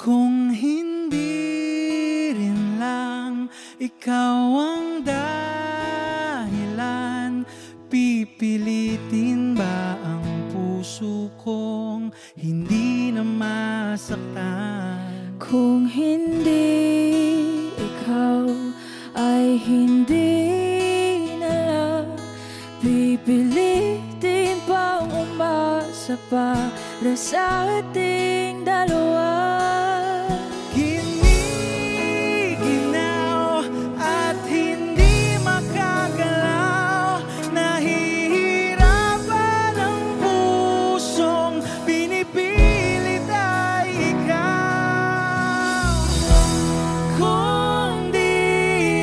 Kung hindi rin lang ikaw ang dahilan, pipilitin ba ang puso kong hindi na masaktan? Kung hindi ikaw ay hindi na lang, pipilitin bang umasa para sa ating dalawa? Giniginaw at hindi makagalaw, nahihirapan ang pusong pinipilit ay ikaw. Kung di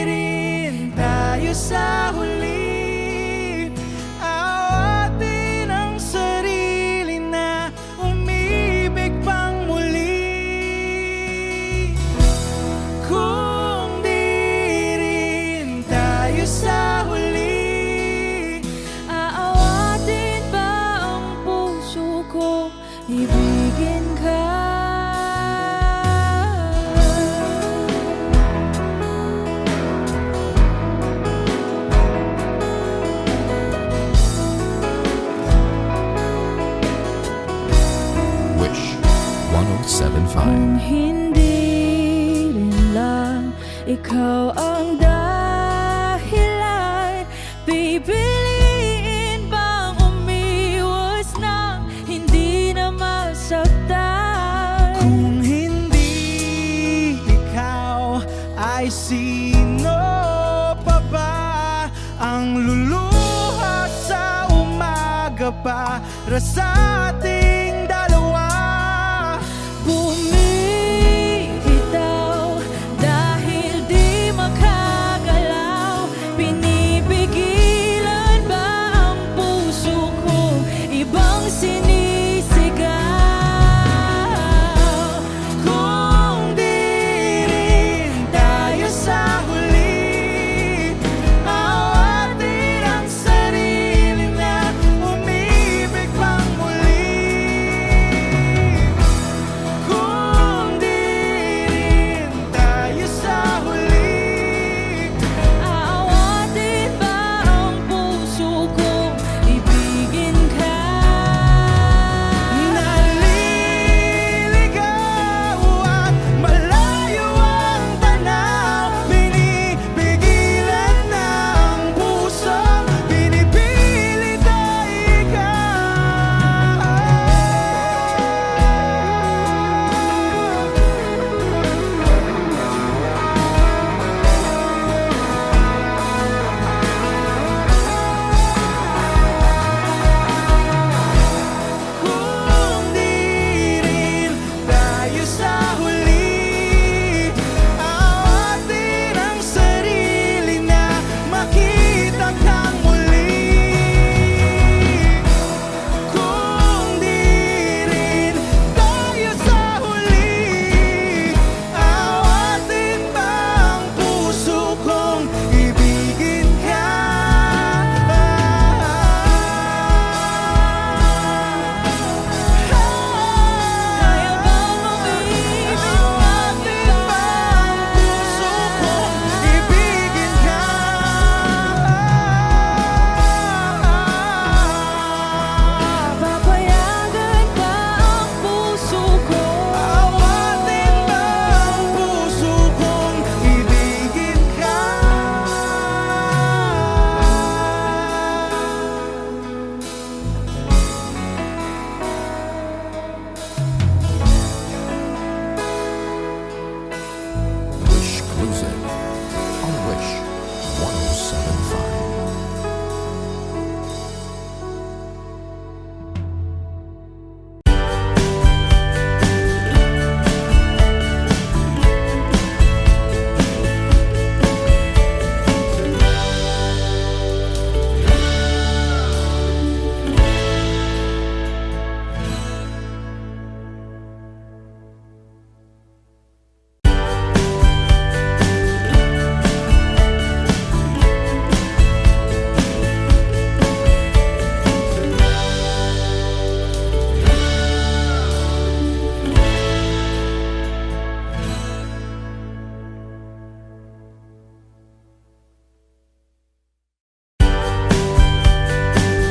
rin tayo sa huli, awatin ang sarili na umibig pang muli. Kung di rin tayo sa huli, Aawatin ba ang puso ko, ibigin ka? Wish 1075. Kung hindi rin lang ikaw ang dahilan, pipiliin bang umiwas nang hindi na masaktan? kung hindi ikaw, ay sino pa ba ang luluha sa umaga para sa ating dalawa? Bumibitaw dahil di makagalaw, pinipigilan ba ang puso ko ibang